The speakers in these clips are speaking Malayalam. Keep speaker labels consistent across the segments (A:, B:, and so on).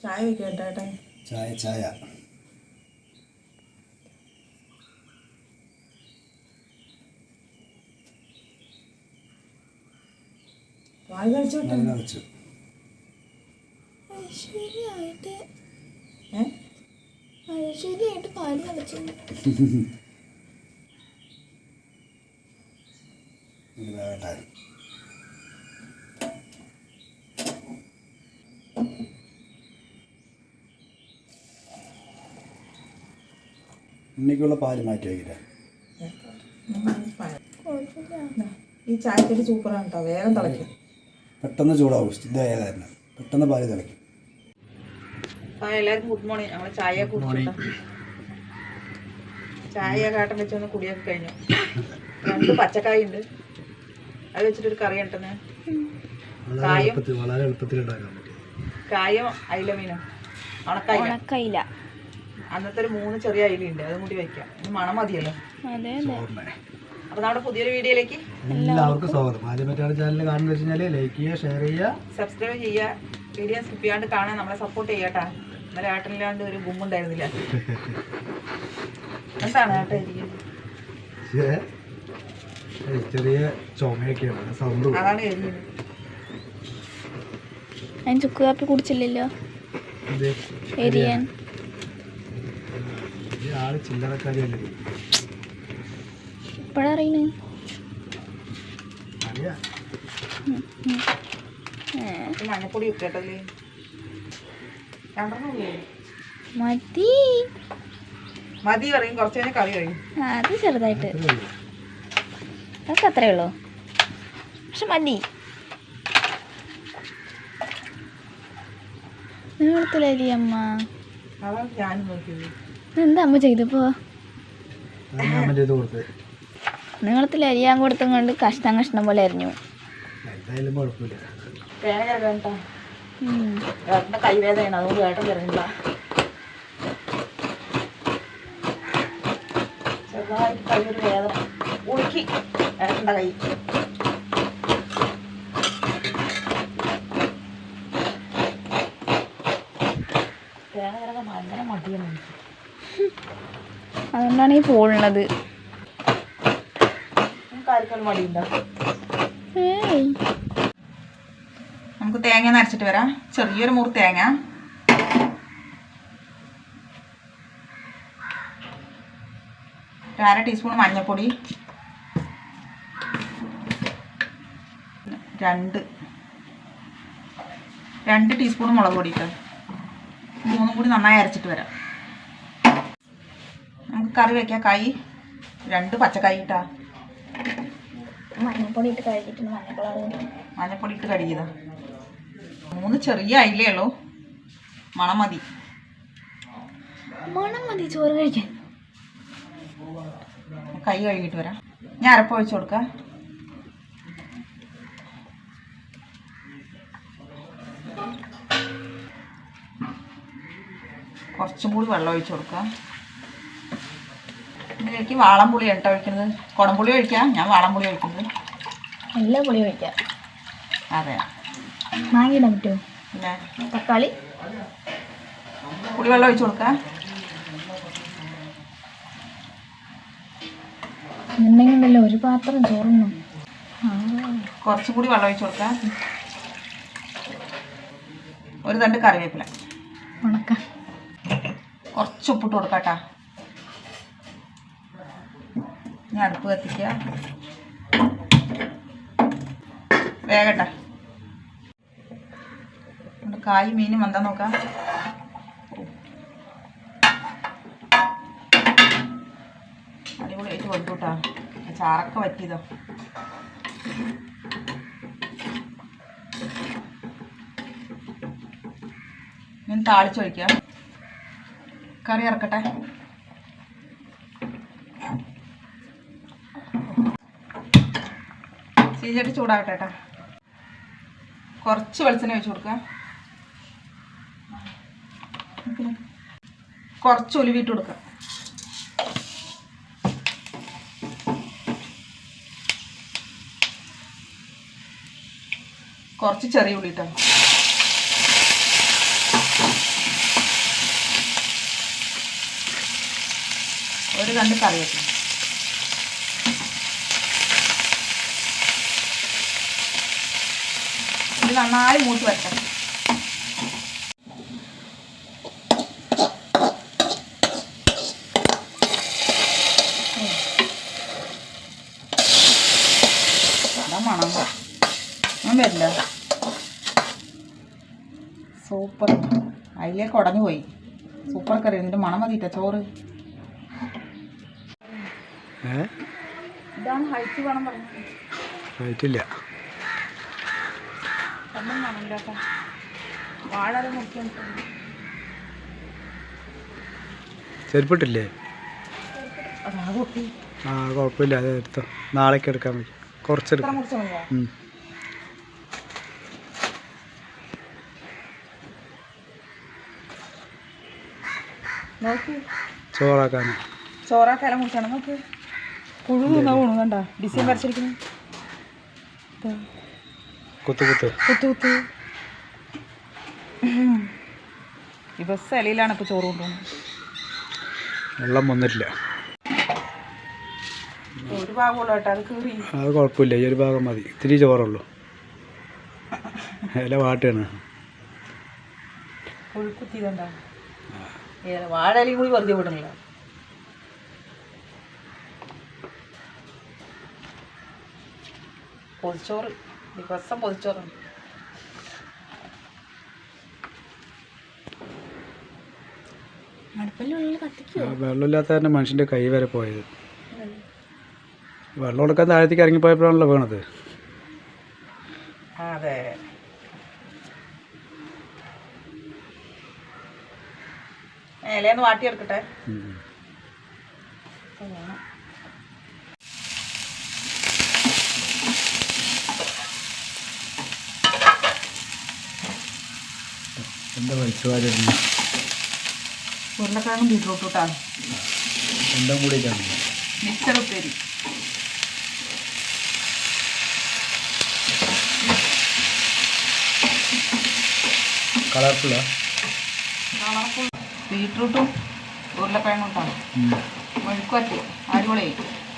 A: ചായ വെക്കട്ടെ.
B: ചായ
A: പാല് കഴിച്ചു
C: ഐശ്വര്യമായിട്ട് പാല് കളിച്ചു.
B: ഉണ്ണിക്കുള്ള പാല് മാറ്റി വയ്ക്കില്ല.
A: ഈ ചായക്കടി സൂപ്പറാണ് കേട്ടോ, വേഗം തിളയ്ക്കും,
B: പെട്ടെന്ന് ചൂടാവും. ഇതായ കാരണം പെട്ടെന്ന് പാല് തിളയ്ക്കും.
A: എല്ലാവർക്കും ഗുഡ് മോർണിംഗ്. ഞങ്ങൾ ചായ കുടിച്ചു. ചായ കാട്ടം വെച്ചൊന്ന് കുടിയൊക്കെ കഴിഞ്ഞു. 2 പച്ചക്കായ ഉണ്ട്, അത് വെച്ചിട്ടൊരു കറി ഉണ്ടെന്ന്. കായും അയില മീനും ഉണക്കയില. അന്നത്തെ ഒരു 3 ചെറിയ അയിലുണ്ട്, അതും കൂടി വെക്കാം. ഇത് മണം മതിയല്ലോ. അപ്പൊ നമ്മുടെ പുതിയൊരു വീഡിയോയിലേക്ക്
B: എല്ലാവർക്കും സ്വാഗതം. ആദ്യമായിട്ടാണ് ചാനൽ കാണുന്നത് വെച്ചാൽ ലൈക്ക് ചെയ്യുക, ഷെയർ ചെയ്യുക,
A: സബ്സ്ക്രൈബ് ചെയ്യുക. വീഡിയോ സ്കിപ്പ് ചെയ്യാണ്ട് കാണാൻ നമ്മളെ സപ്പോർട്ട് ചെയ്യാട്ടാ. ഇന്നലെ ഏട്ടനില്ലാണ്ട് ഒരു ഗുമ്മുണ്ടായിരുന്നില്ല. എന്താണ് ഏട്ടൻ
B: ചെറിയ ചുമയൊക്കെയാണ്, സൗണ്ട്
A: അതാണ് എരിയുന്നത്.
C: ഞാൻ ചുക്ക് കാപ്പി കുടിച്ചില്ലല്ലോ. എരിയാൻ
B: ആള് ചില്ലറക്കാരിയല്ലേ.
C: ഇപ്പഴറിയണേ
A: മഞ്ഞപ്പൊടി ഇട്ടല്ലേ
C: മതി
A: മതി പറയും. കുറച്ച് കഴിഞ്ഞാൽ കറി കഴിയും.
C: അത് ചെറുതായിട്ട് അതൊക്കെ അത്രേ ഉള്ളൂ, പക്ഷെ മതി. നീളത്തിലരി അമ്മ.
A: അതാണ് ഞാനും നോക്കിയത്.
C: എന്താ അമ്മ ചെയ്തപ്പോ? നീളത്തിൽ അരിയാൻ കൊടുത്തും കൊണ്ട് കഷ്ണം പോലെ അരിഞ്ഞു.
A: തേങ്ങ ചേർക്കട്ടോ. ഏട്ടൻ്റെ കൈവേദനയാണ്, അതുകൊണ്ട് ഏട്ടൻ ചേർക്കില്ല. ചെറുതായിട്ട് കൈയൊരു വേദന ഉളുക്കി ഏട്ടൻ്റെ കൈ. തേങ്ങ ചേർക്കാൻ ഭയങ്കര മടിയാണ്.
C: അതുകൊണ്ടാണ് ഈ പോളുള്ളത്.
A: ആർക്കും മടിയുണ്ടോ? നമുക്ക് തേങ്ങ നരച്ചിട്ട് വരാം. ചെറിയൊരു മുറി തേങ്ങ, ഒരു 1/2 ടീസ്പൂൺ മഞ്ഞൾപ്പൊടി, 2 ടീസ്പൂൺ മുളക് പൊടി ഇട്ട് 3 കൂടി നന്നായി അരച്ചിട്ട് വരാം. നമുക്ക് കറി വയ്ക്കാം. കായ് 2 പച്ചക്കായ് ഇട്ടാ.
C: മഞ്ഞപ്പൊടി ഇട്ട് കഴുകിയിട്ടുണ്ട്.
A: മഞ്ഞപ്പൊടി ഇട്ട് കഴുകിയതാ. 3 ചെറിയ അയിലേ ഉള്ളൂ. മണം മതി.
C: ചോറ് കഴിക്കാൻ.
A: കൈ കഴുകിയിട്ട് വരാം. ഞാൻ അരപ്പ് ഒഴിച്ചു കൊടുക്കാം. കുറച്ചും കൂടി വെള്ളം ഒഴിച്ചു കൊടുക്കാം. ഇതിലേക്ക് വാളംപുളി ഇട്ട് ഒഴിക്കുന്നത്. കുടംപുളി ഒഴിക്കാം, ഞാൻ വാളംപുളി ഒഴിക്കുന്നത്.
C: എല്ലാ പുളി ഒഴിക്കാം.
A: അതെ,
C: മാങ്ങിയിടാൻ പറ്റുമോ?
A: പിന്നെ
C: തക്കാളി
A: പുളി വെള്ളം ഒഴിച്ചു കൊടുക്കാം.
C: എന്നുണ്ടെങ്കിലല്ലോ ഒരു പാത്രം ചോറുന്നു.
A: കുറച്ചും കൂടി വെള്ളം ഒഴിച്ചു കൊടുക്കാം. ഒരു തണ്ട് കറിവേപ്പില,
C: ഉണക്ക,
A: കുറച്ച് ഉപ്പിട്ട് കൊടുക്കാം കേട്ടോ. ഞാൻ അടുപ്പ് കത്തിക്കുക. വേഗട്ടെ. കായ് മീനും വന്താ നോക്കാം. അടിപൊളിയായിട്ട് വെന്തു കേട്ടോ. ചാറൊക്കെ വറ്റിയതോ. ഞാൻ താളിച്ചൊഴിക്കാം. കറി ഇറക്കട്ടെ. ചീഞ്ചട്ടി ചൂടാവട്ടെ കേട്ടോ. കുറച്ച് വെളിച്ചെണ്ണ ഒഴിച്ച് കൊടുക്കാം. കുറച്ച് ഉലുവിട്ട് കൊടുക്കാം. കുറച്ച് ചെറിയ ഉള്ളി ഇട്ടോ. രണ്ട് കറി വെക്കണം. ഇത് നന്നായി മൂത്ത് വരട്ടെ. അതാ മണം ഞാൻ വരില്ല. സൂപ്പർ. അതിലേക്ക് ഉടഞ്ഞു പോയി. സൂപ്പർ കറി. ഇതിൻ്റെ മണം മതിയിട്ട ചോറ്. ഇതാണ് ഹൈറ്റ് വേണം പറഞ്ഞത്.
B: ഹൈറ്റില്ല.
A: ഒന്നും വേണമില്ല. വാഴ മുറിക്കാൻ
B: ചെരുപ്പിട്ടില്ലേ?
A: അതാ കുട്ടി.
B: ആ കുഴപ്പമില്ല, അത് എടുത്തോ. നാളേക്ക് എടുക്കാൻ പറ്റും. കുറച്ചെടുക്കാം.
A: മുറിച്ചാൽ മതിയോ? നോക്ക്. ചോറാക്കാല മുറിച്ചാണ്. നോക്ക് പുഴു പോണു കണ്ട. ഡിസൈൻ വരച്ചിരിക്കുന്നു.
B: കുത്ത് കുത്ത്
A: കുത്ത് കുത്ത്. ഈ ബസ് ഇലയിലാണ് ഇപ്പോൾ ചോറ് കൊണ്ടുപോകുന്നത്.
B: വെള്ളം വന്നിട്ടില്ല.
A: ഒരു ഭാഗമുള്ളൂ കേട്ടോ. അത് കീറി.
B: അത് കുഴപ്പമില്ല, ഈ ഒരു ഭാഗം മതി. ഇത്തിരി ചോറുള്ളൂ. ഇല വാട്ടാണ്.
A: പുഴുക്കുത്തിയതുണ്ടാവും. വാഴയിലും കൂടി വെറുതെ വിടണില്ല. പൊതിച്ചോറ്. ദിവസം പൊതിച്ചോറുണ്ട്.
B: വെള്ളമില്ലാത്ത തന്നെ മനുഷ്യൻ്റെ കൈ വരെ പോയത്. വെള്ളം കൊടുക്കാൻ താഴത്തേക്ക് ഇറങ്ങിപ്പോയപ്പോഴാണല്ലോ വീണത്.
A: അതെ. ഇലയൊന്ന് വാട്ടിയെടുക്കട്ടെ.
B: എന്താ വലിച്ചുവാരുന്നു?
A: ഉരുളക്കിഴങ്ങും ബീറ്റ്റൂട്ടും ഇട്ടാണ്.
B: എന്താ കൂടിയിട്ടാണ്?
A: മിക്സർ ഉപ്പേരി.
B: കളർഫുള്ളാ?
A: ബീറ്റ്റൂട്ടും ഉരുളക്കിഴങ്ങും ഇട്ടാണ്. മെഴുക്കുവരട്ടി അടിപൊളിയായി.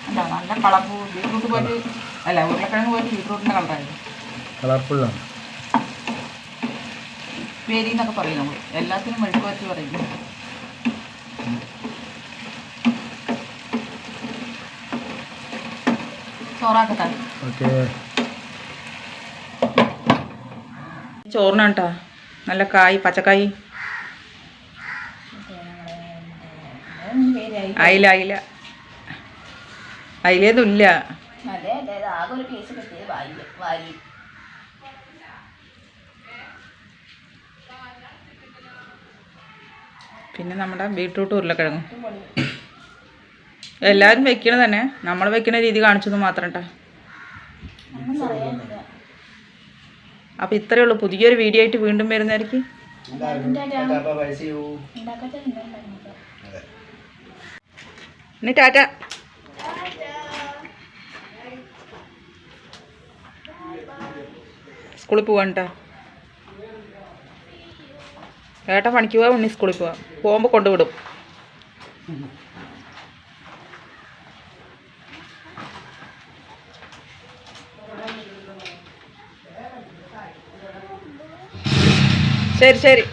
A: എന്താ നല്ല കളർഫുൾ. ബീറ്റ്റൂട്ട് പോലെ അല്ല, ഉരുളക്കിഴങ്ങ് പോലെ ബീറ്റ്റൂട്ടിൻ്റെ കളറായിരുന്നു.
B: കളർഫുള്ളാണ്.
A: ഉപ്പേരി എന്നൊക്കെ പറയും നമ്മൾ. എല്ലാത്തിനും മെഴുക്കുവരട്ടി പറയില്ല. ചോറാക്കട്ടെ.
B: ഓക്കെ.
A: ചോറിനാണ് കേട്ടോ. നല്ല കായ്, പച്ചക്കായ്. അയില അയില അയിലേതും ഇല്ല. പിന്നെ നമ്മുടെ ബീട്രൂട്ട് ഉരുളക്കിഴങ്ങും. എല്ലാവരും വെക്കണത് തന്നെ. നമ്മൾ വെക്കുന്ന രീതി കാണിച്ചത് മാത്രം കേട്ടോ. അപ്പോൾ ഇത്രയേ ഉള്ളൂ. പുതിയൊരു വീഡിയോ ആയിട്ട് വീണ്ടും വരുന്നതായിരിക്കും. ഇനി ടാറ്റ. സ്കൂളിൽ പോവാൻ കേട്ടോ. ഏട്ടൻ പണിക്ക് പോവാ, ഉണ്ണി സ്കൂളിൽ പോവാം. പോകുമ്പോൾ കൊണ്ടുവിടും. ശരി ശരി.